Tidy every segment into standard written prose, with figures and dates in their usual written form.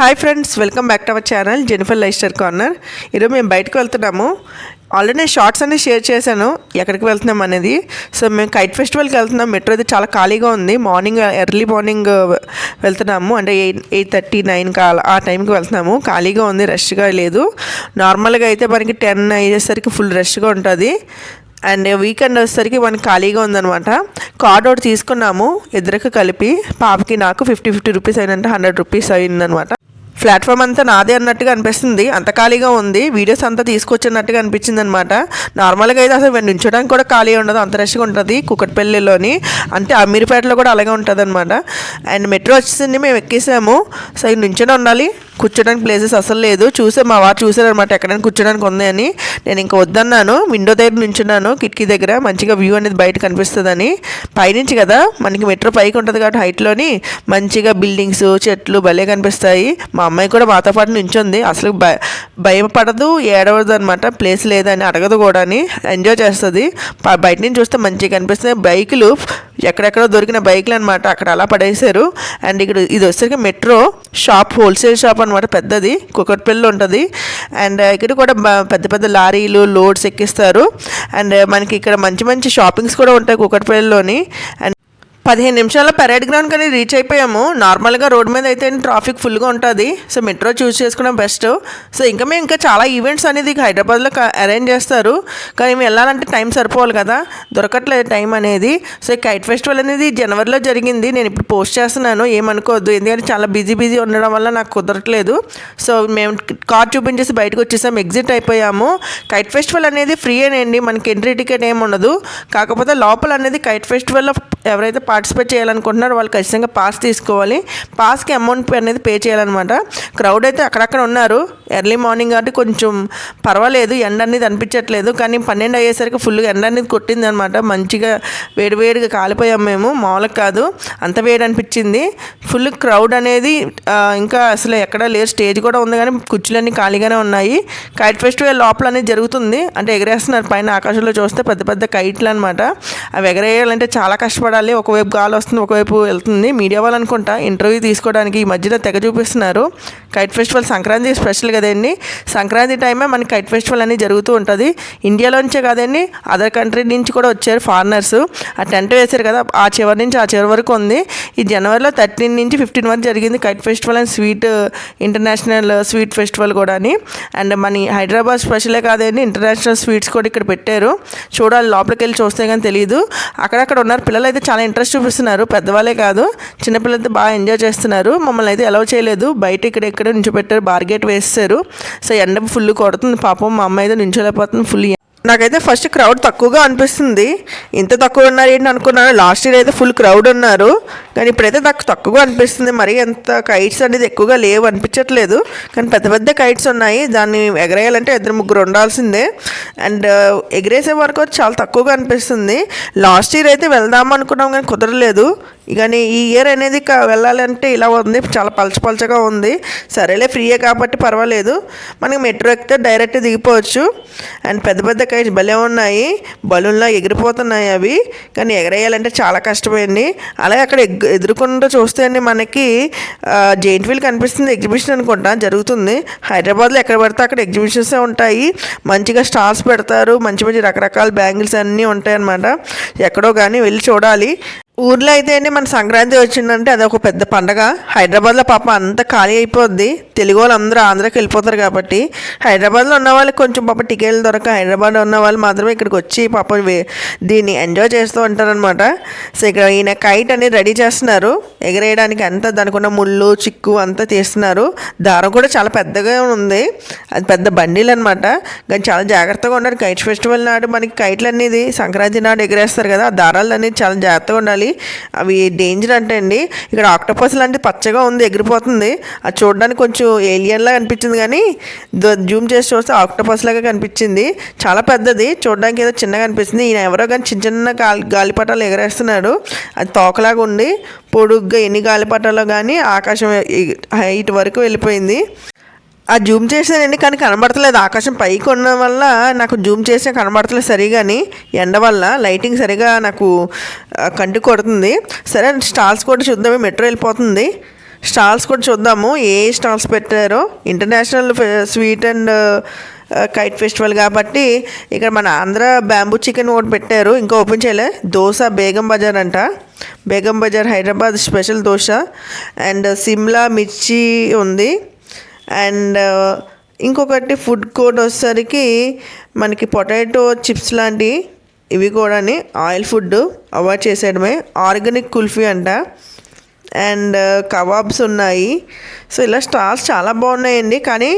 Hi friends, welcome back to our channel Jennifer lifestyle corner. ఈరోజు మేము బయటకు వెళ్తున్నాము. ఆల్రెడీ నేను షార్ట్స్ అన్ని షేర్ చేశాను ఎక్కడికి వెళ్తున్నాం అనేది. సో మేము కైట్ ఫెస్టివల్కి వెళ్తున్నాం. మెట్రో అది చాలా ఖాళీగా ఉంది. ఎర్లీ మార్నింగ్ వెళ్తున్నాము, అంటే 8:30, 9 ఆ టైంకి వెళ్తున్నాము. ఖాళీగా ఉంది, రష్గా లేదు. నార్మల్గా అయితే మనకి 10 అయ్యేసరికి ఫుల్ రష్గా ఉంటుంది. అండ్ వీకెండ్ వచ్చేసరికి మనకి ఖాళీగా ఉందనమాట. కార్డ్ ఒకటి తీసుకున్నాము ఇద్దరికి కలిపి. పాపకి నాకు 50 రూపీస్ అయినంటే 100 రూపీస్ అయిందనమాట. ప్లాట్ఫామ్ అంతా నాదే అన్నట్టుగా అనిపిస్తుంది, అంత ఖాళీగా ఉంది. వీడియోస్ అంతా తీసుకొచ్చినట్టుగా అనిపించింది అనమాట. నార్మల్గా అయితే అసలు నుంచోడానికి కూడా ఖాళీ ఉండదు, అంత రష్గా ఉంటుంది. కుకట్పల్లిలోని అంటే అమీర్పేటలో కూడా అలాగే ఉంటుంది అనమాట. అండ్ మెట్రో వచ్చేసింది, మేము ఎక్కేసాము. సో ఇది నుంచోనే ఉండాలి, కూర్చోడానికి ప్లేసెస్ అసలు లేదు. మా వారు చూసారనమాట ఎక్కడైనా కూర్చోడానికి ఉంది అని. నేను ఇంకా వద్దన్నాను, విండో దగ్గర నుంచున్నాను, కిటికీ దగ్గర. మంచిగా వ్యూ అనేది బయట కనిపిస్తుందని. పైనుంచి కదా మనకి మెట్రో పైకి ఉంటుంది కాబట్టి హైట్లోని మంచిగా బిల్డింగ్స్, చెట్లు భలే కనిపిస్తాయి. మా అమ్మాయి కూడా మాతో పాటు నుంచుంది. అసలు భయపడదు, ఏడవదు అనమాట. ప్లేస్ లేదని అడగదు కూడా, ఎంజాయ్ చేస్తుంది. బయట నుంచి చూస్తే మంచిగా కనిపిస్తుంది. బైకులు ఎక్కడెక్కడో దొరికిన బైకులు అనమాట, అక్కడ అలా పడేసారు. అండ్ ఇక్కడ ఇది వచ్చేసరికి మెట్రో షాప్, హోల్సేల్ షాప్ అనమాట, పెద్దది. కుకట్పల్లిలో ఉంటుంది. అండ్ ఇక్కడ కూడా పెద్ద పెద్ద లారీలు లోడ్స్ ఎక్కిస్తారు. అండ్ మనకి ఇక్కడ మంచి మంచి షాపింగ్స్ కూడా ఉంటాయి కుకట్పల్లిలోని. అండ్ 15 నిమిషాల పరేడ్ గ్రౌండ్ కానీ రీచ్ అయిపోయాము. నార్మల్గా రోడ్ మీద అయితే ట్రాఫిక్ ఫుల్గా ఉంటుంది. సో మెట్రో చూస్ చేసుకోవడం బెస్ట్. సో ఇంకా చాలా ఈవెంట్స్ అనేది హైదరాబాద్లో అరేంజ్ చేస్తారు, కానీ మేము వెళ్ళాలంటే టైం సరిపోవాలి కదా, దొరకట్లేదు టైం అనేది. సో కైట్ ఫెస్టివల్ అనేది జనవరిలో జరిగింది. నేను ఇప్పుడు పోస్ట్ చేస్తున్నాను, ఏమనుకోవద్దు, ఎందుకంటే చాలా బిజీ ఉండడం వల్ల నాకు కుదరట్లేదు. సో మేము కార్ చూపించేసి బయటకు వచ్చేసాము, ఎగ్జిట్ అయిపోయాము. కైట్ ఫెస్టివల్ అనేది ఫ్రీ అండి, మనకి ఎంట్రీ టికెట్ ఏమి ఉండదు. కాకపోతే లోపల అనేది కైట్ ఫెస్టివల్లో ఎవరైతే పార్టిసిపేట్ చేయాలనుకుంటున్నారో వాళ్ళు ఖచ్చితంగా పాస్ తీసుకోవాలి. పాస్కి అమౌంట్ అనేది పే చేయాలన్నమాట. క్రౌడ్ అయితే అక్కడక్కడ ఉన్నారు. ఎర్లీ మార్నింగ్ కాబట్టి కొంచెం పర్వాలేదు, ఎండ అనేది అనిపించట్లేదు. కానీ 12 అయ్యేసరికి ఫుల్గా ఎండ అనేది కొట్టింది అనమాట. మంచిగా వేడిగా కాలిపోయాం మేము, మామూలుగా కాదు, అంత వేడి అనిపించింది. ఫుల్ క్రౌడ్ అనేది ఇంకా అసలు ఎక్కడ లేరు. స్టేజ్ కూడా ఉంది కానీ కుర్చీలన్నీ ఖాళీగానే ఉన్నాయి. కైట్ ఫెస్టివల్ లోపల అనేది జరుగుతుంది, అంటే ఎగరేస్తున్నారు పైన ఆకాశంలో చూస్తే పెద్ద పెద్ద కైట్లు అనమాట. అవి ఎగరేయాలంటే చాలా కష్టపడాలి. ఒకవైపు గాలి వస్తుంది, ఒకవైపు వెళ్తుంది. మీడియా వాళ్ళు అనుకుంటా ఇంటర్వ్యూ తీసుకోవడానికి ఈ మధ్యలో తెగ చూపిస్తున్నారు. కైట్ ఫెస్టివల్ సంక్రాంతి స్పెషల్ కదండి. సంక్రాంతి టైమే మనకి కైట్ ఫెస్టివల్ అనేది జరుగుతూ ఉంటుంది. ఇండియాలోంచే కాదండి, అదర్ కంట్రీ నుంచి కూడా వచ్చారు ఫారినర్స్. ఆ టెంట్ వేశారు కదా, ఆ చివరి నుంచి ఆ చివరి వరకు ఉంది. ఈ జనవరిలో 13 నుంచి 15 వరకు జరిగింది kite festival and international sweet festival కూడా అని. అండ్ మన హైదరాబాద్ స్పెషలే కాదండి, ఇంటర్నేషనల్ స్వీట్స్ కూడా ఇక్కడ పెట్టారు. చూడాలి, లోపలికి వెళ్ళి చూస్తే కానీ తెలియదు. అక్కడక్కడ ఉన్నారు పిల్లలు అయితే చాలా ఇంట్రెస్ట్ చూపిస్తున్నారు, పెద్దవాళ్ళే కాదు చిన్నపిల్లలతో బాగా ఎంజాయ్ చేస్తున్నారు. మమ్మల్ని అయితే అలౌ చేయలేదు, బయట ఇక్కడ నించోబెట్టారు, బార్గేట్ వేస్తారు. సో ఎండ ఫుల్ కొడుతుంది, పాపం మా అమ్మాయి అయితే నించోలేకపోతుంది ఫుల్. నాకైతే ఫస్ట్ క్రౌడ్ తక్కువగా అనిపిస్తుంది. ఇంత తక్కువ ఉన్నారు ఏంటి అనుకున్నాను. లాస్ట్ ఇయర్ అయితే ఫుల్ క్రౌడ్ ఉన్నారు, కానీ ఇప్పుడైతే నాకు తక్కువగా అనిపిస్తుంది. మరి ఎంత కైట్స్ అనేది ఎక్కువగా లేవు అనిపించట్లేదు, కానీ పెద్ద పెద్ద కైట్స్ ఉన్నాయి. దాన్ని ఎగరేయాలంటే 2-3 ఉండాల్సిందే. అండ్ ఎగరేసే వరకు చాలా తక్కువగా అనిపిస్తుంది. లాస్ట్ ఇయర్ అయితే వెళ్దాం అనుకున్నాం కానీ కుదరలేదు. కానీ ఈ ఇయర్ అనేది వెళ్ళాలంటే ఇలా ఉంది, చాలా పలచగా ఉంది. సరేలే, ఫ్రీయే కాబట్టి పర్వాలేదు. మనకి మెట్రో ఎక్కితే డైరెక్ట్ దిగిపోవచ్చు. అండ్ పెద్ద పెద్ద కైట్స్ భలే ఉన్నాయి, బలూన్లా ఎగిరిపోతున్నాయి అవి, కానీ ఎగరేయాలంటే చాలా కష్టమైంది. అలాగే అక్కడ ఎదుర్కొంటూ చూస్తే మనకి జెయింట్ వీల్ కనిపిస్తుంది, ఎగ్జిబిషన్ అనుకుంటా జరుగుతుంది. హైదరాబాద్లో ఎక్కడ పడితే అక్కడ ఎగ్జిబిషన్సే ఉంటాయి. మంచిగా స్టాల్స్ పెడతారు, మంచి మంచి రకరకాల బ్యాంగిల్స్ అన్నీ ఉంటాయి అన్నమాట. ఎక్కడో కానీ వెళ్ళి చూడాలి. ఊర్లో అయితే మన సంక్రాంతి వచ్చిందంటే అదొక పెద్ద పండగ. హైదరాబాద్లో పాప అంతా ఖాళీ అయిపోద్ది, తెలుగు వాళ్ళు అందరూ ఆంధ్రాకి వెళ్ళిపోతారు కాబట్టి. హైదరాబాద్లో ఉన్న వాళ్ళకి కొంచెం పాప టికెట్లు దొరక హైదరాబాద్లో ఉన్న వాళ్ళు మాత్రమే ఇక్కడికి వచ్చి పాప దీన్ని ఎంజాయ్ చేస్తూ ఉంటారనమాట. సో ఇక్కడ ఈయన కైట్ అనేది రెడీ చేస్తున్నారు ఎగరేయడానికి. అంతా దానికి ఉన్న ముళ్ళు చిక్కు అంతా తీస్తున్నారు. దారం కూడా చాలా పెద్దగా ఉంది, అది పెద్ద బండిలు అనమాట. కానీ చాలా జాగ్రత్తగా ఉన్నారు. కైట్ ఫెస్టివల్ నాడు మనకి కైట్లు అనేది సంక్రాంతి నాడు ఎగరేస్తారు కదా, ఆ దారాలు అనేది చాలా జాగ్రత్తగా ఉండాలి. అవి డేంజర్ అంటే అండి. ఇక్కడ ఆక్టోపస్ లాంటి పచ్చగా ఉంది, ఎగిరిపోతుంది. అది చూడడానికి కొంచెం ఏలియన్ లాగా అనిపించింది, కానీ జూమ్ చేసి చూస్తే ఆక్టోపస్ లాగా కనిపించింది. చాలా పెద్దది, చూడడానికి ఏదో చిన్నగా అనిపిస్తుంది. ఈయన ఎవరో కానీ చిన్న గాలిపటాలు ఎగరేస్తున్నాడు. అది తోకలాగా ఉండి పొడుగ్గా ఎన్ని గాలిపటాలు కానీ ఆకాశం హైట్ వరకు వెళ్ళిపోయింది. ఆ జూమ్ చేసానండి, కానీ కనబడతలేదు. ఆకాశం పైకి ఉన్న వల్ల నాకు జూమ్ చేస్తే కనబడతలేదు సరిగాని, ఎండ వల్ల లైటింగ్ సరిగా నాకు కంటి కొడుతుంది. సరే స్టాల్స్ కూడా చూద్దామే, మెట్రో వెళ్ళిపోతుంది. స్టాల్స్ కూడా చూద్దాము ఏ స్టాల్స్ పెట్టారో. International sweet and kite festival కాబట్టి ఇక్కడ మన ఆంధ్ర బ్యాంబూ చికెన్ ఒకటి పెట్టారు, ఇంకా ఓపెన్ చేయలే. దోశ బేగం బజార్ అంట, బేగం బజార్ హైదరాబాద్ స్పెషల్ దోశ. అండ్ సిమ్లా మిర్చి ఉంది. అండ్ ఇంకొకటి ఫుడ్ కోర్ట్ వచ్చేసరికి మనకి పొటాటో చిప్స్ లాంటి ఇవి కూడా ఆయిల్ ఫుడ్ అవాయిడ్ చేసేయడమే. ఆర్గానిక్ కుల్ఫీ అంట. అండ్ కబాబ్స్ ఉన్నాయి. సో ఇలా స్టాల్స్ చాలా బాగున్నాయండి, కానీ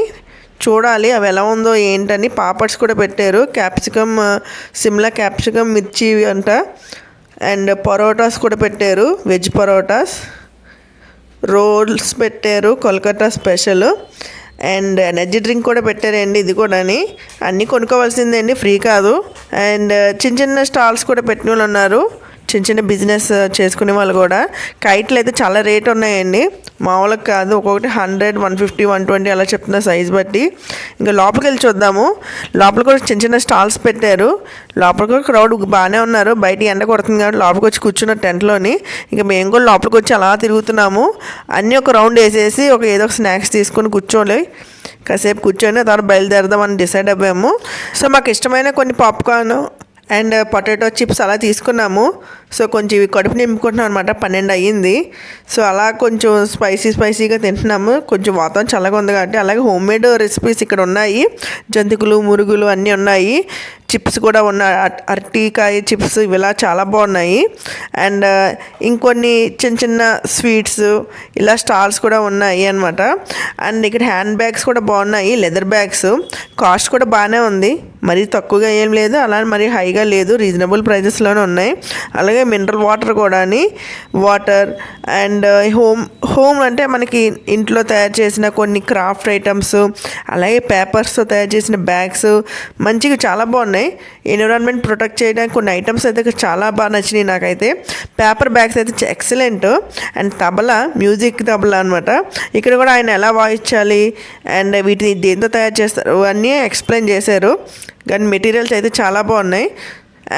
చూడాలి అవి ఎలా ఉందో ఏంటని. పాపడ్స్ కూడా పెట్టారు, క్యాప్సికమ్ సిమ్లా క్యాప్సికమ్ మిర్చి అంట. అండ్ పరోటాస్ కూడా పెట్టారు, వెజ్ పరోటాస్. రోల్స్ పెట్టారు, Kolkata special. And energy drink కూడా పెట్టారండి, ఇది కూడా అన్నీ కొనుక్కోవాల్సిందే అండి, ఫ్రీ కాదు. అండ్ చిన్న చిన్న స్టాల్స్ కూడా పెట్టిన వాళ్ళు ఉన్నారు, చిన్న చిన్న బిజినెస్ చేసుకునే వాళ్ళు కూడా. కైట్లు అయితే చాలా రేట్ ఉన్నాయండి, మామూలుగా కాదు. ఒక్కొక్కటి 100, 150, 120 అలా చెప్తున్న సైజ్ బట్టి. ఇంకా లోపలికి వెళ్ళి చూద్దాము. లోపల కూడా చిన్న చిన్న స్టాల్స్ పెట్టారు. లోపల కూడా క్రౌడ్ బాగానే ఉన్నారు. బయట ఎండ కొడుతుంది కాబట్టి లోపలికి వచ్చి కూర్చున్న టెంట్లోని. ఇంకా మేము కూడా లోపలికి వచ్చి అలా తిరుగుతున్నాము. అన్నీ ఒక రౌండ్ వేసేసి ఏదో ఒక స్నాక్స్ తీసుకొని కూర్చోలే, కాసేపు కూర్చొని తర్వాత బయలుదేరదామని డిసైడ్ అవ్వాము. సో మాకు ఇష్టమైన కొన్ని పాప్కార్న్ అండ్ పొటాటో చిప్స్ అలా తీసుకున్నాము. సో కొంచెం ఇవి కడుపు నింపుకుంటున్నాం అనమాట, 12 అయ్యింది. సో అలా కొంచెం స్పైసీగా తింటున్నాము. కొంచెం వాతావరణం చల్లగా ఉంది కాబట్టి. అలాగే హోమ్మేడ్ రెసిపీస్ ఇక్కడ ఉన్నాయి, జంతికలు మురుగులు అన్నీ ఉన్నాయి. చిప్స్ కూడా ఉన్నాయి, అరటికాయ చిప్స్ ఇలా చాలా బాగున్నాయి. అండ్ ఇంకొన్ని చిన్న చిన్న స్వీట్స్ ఇలా స్టాల్స్ కూడా ఉన్నాయి అనమాట. అండ్ ఇక్కడ హ్యాండ్ బ్యాగ్స్ కూడా బాగున్నాయి, లెదర్ బ్యాగ్స్. కాస్ట్ కూడా బాగానే ఉంది, మరీ తక్కువగా ఏం లేదు, అలానే మరీ హైగా లేదు, రీజనబుల్ ప్రైజెస్లోనే ఉన్నాయి. అలాగే మినరల్ వాటర్ కూడా వాటర్. అండ్ హోమ్ అంటే మనకి ఇంట్లో తయారు చేసిన కొన్ని క్రాఫ్ట్ ఐటమ్స్, అలాగే పేపర్స్తో తయారు చేసిన బ్యాగ్స్ మంచిగా చాలా బాగున్నాయి. ఎన్విరాన్మెంట్ ప్రొటెక్ట్ చేయడానికి కొన్ని ఐటమ్స్ అయితే చాలా బాగా నచ్చినాయి నాకైతే. పేపర్ బ్యాగ్స్ అయితే excellent. And tabla, music tabla అనమాట. ఇక్కడ కూడా ఆయన ఎలా వాయించాలి అండ్ వీటిని దేంతో తయారు చేస్తారు అన్నీ ఎక్స్ప్లెయిన్ చేశారు. కానీ మెటీరియల్స్ అయితే చాలా బాగున్నాయి.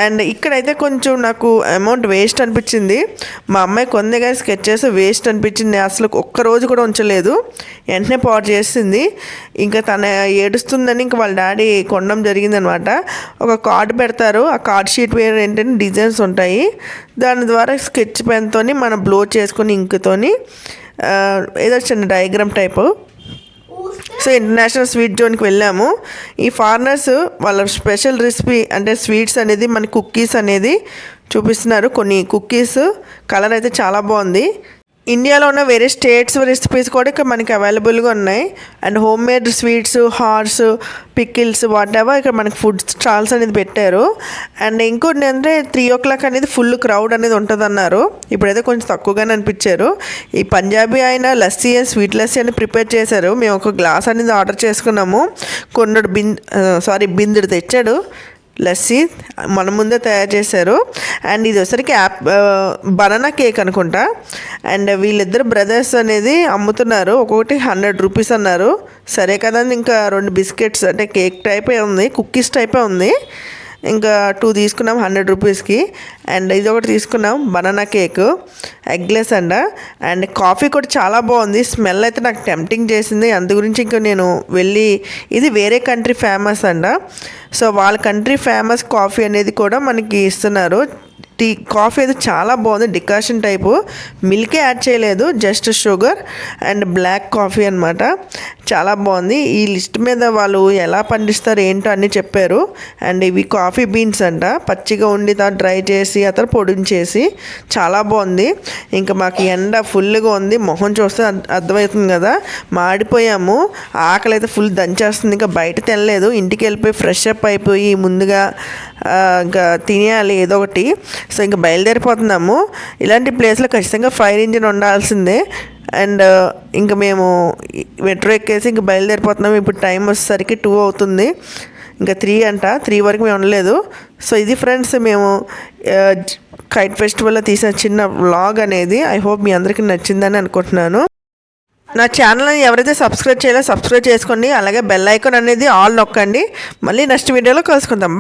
అండ్ ఇక్కడైతే కొంచెం నాకు అమౌంట్ వేస్ట్ అనిపించింది. మా అమ్మాయి కొంది కానీ స్కెచెస్ వేస్ట్ అనిపించింది, అసలు ఒక్కరోజు కూడా ఉంచలేదు, వెంటనే పాడు చేసింది. ఇంకా తన ఏడుస్తుందని ఇంకా వాళ్ళ డాడీ కొనడం జరిగిందనమాట. ఒక కార్డు పెడతారు, ఆ కార్డ్ షీట్ మీద ఏంటంటే డిజైన్స్ ఉంటాయి, దాని ద్వారా స్కెచ్ పెన్తో మనం బ్లో చేసుకొని ఇంకుతోని ఏదో చిన్న diagram type. So international sweet జోన్కి వెళ్ళాము. ఈ ఫారినర్స్ వాళ్ళ స్పెషల్ రెసిపీ అంటే స్వీట్స్ అనేది మన కుక్కీస్ అనేది చూపిస్తున్నారు. కొన్ని కుక్కీస్ కలర్ అయితే చాలా బాగుంది. ఇండియాలో ఉన్న వేరే స్టేట్స్ రెసిపీస్ కూడా ఇక్కడ మనకి అవైలబుల్గా ఉన్నాయి. And home made sweets, horse, pickles whatever ఇక్కడ మనకి ఫుడ్ స్టాల్స్ అనేది పెట్టారు. అండ్ ఇంకోటి అంటే 3 o'clock అనేది ఫుల్ క్రౌడ్ అనేది ఉంటుంది అన్నారు. ఇప్పుడైతే కొంచెం తక్కువగానే అనిపించారు. ఈ పంజాబీ అయిన లస్సీ అండ్ స్వీట్ లస్సీ అని ప్రిపేర్ చేశారు. మేము ఒక గ్లాస్ అనేది ఆర్డర్ చేసుకున్నాము. బిందుడు తెచ్చాడు లస్సీ, మన ముందే తయారు చేశారు. అండ్ ఇది వచ్చరికి బనానా కేక్ అనుకుంటా. అండ్ వీళ్ళిద్దరు బ్రదర్స్ అనేది అమ్ముతున్నారు, ఒక్కొక్కటి 100 రూపీస్ అన్నారు. సరే కదా, ఇంకా 2 బిస్కెట్స్ అంటే కేక్ టైపే ఉంది, కుక్కీస్ టైపే ఉంది. ఇంకా 2 తీసుకున్నాం 100 రూపీస్కి. అండ్ ఇది ఒకటి తీసుకున్నాం banana cake, eggless and coffee కూడా చాలా బాగుంది. స్మెల్ అయితే నాకు టెంప్టింగ్ చేసింది, అందు గురించి ఇంకా నేను వెళ్ళి, ఇది వేరే కంట్రీ ఫేమస్ అంట. సో వాళ్ళ కంట్రీ ఫేమస్ కాఫీ అనేది కూడా మనకి ఇస్తున్నారు. కాఫీ అయితే చాలా బాగుంది, డికాషన్ టైపు, మిల్కే యాడ్ చేయలేదు, just sugar and black coffee అనమాట. చాలా బాగుంది. ఈ లిస్ట్ మీద వాళ్ళు ఎలా పండిస్తారు ఏంటో అన్నీ చెప్పారు. అండ్ ఇవి కాఫీ బీన్స్ అంట, పచ్చిగా ఉండి డ్రై చేసి అతను పొడించేసి చాలా బాగుంది. ఇంకా మాకు ఎండ ఫుల్గా ఉంది, మొహం చూస్తే అర్థమవుతుంది కదా, మాడిపోయాము. ఆకలి అయితే ఫుల్ దంచేస్తుంది. ఇంకా బయట తినలేదు, ఇంటికి వెళ్ళిపోయి ఫ్రెష్ అప్ అయిపోయి ముందుగా ఇంకా తినేయాలి ఏదో ఒకటి. సో ఇంకా బయలుదేరిపోతున్నాము. ఇలాంటి ప్లేస్లో ఖచ్చితంగా ఫైర్ ఇంజిన్ ఉండాల్సిందే. అండ్ ఇంకా మేము మెట్రో ఎక్కేసి ఇంకా బయలుదేరిపోతున్నాము. ఇప్పుడు టైం వచ్చేసరికి 2 అవుతుంది, ఇంకా 3 అంట, 3 వరకు మేము ఉండలేదు. సో ఇది ఫ్రెండ్స్ మేము కైట్ ఫెస్టివల్లో తీసిన చిన్న వ్లాగ్ అనేది. ఐ హోప్ మీ అందరికీ నచ్చిందని అనుకుంటున్నాను. నా ఛానల్ని ఎవరైతే సబ్స్క్రైబ్ చేయాలో సబ్స్క్రైబ్ చేసుకోండి, అలాగే బెల్ ఐకాన్ అనేది ఆల్ నొక్కండి. మళ్ళీ నెక్స్ట్ వీడియోలో కలుసుకుందాం.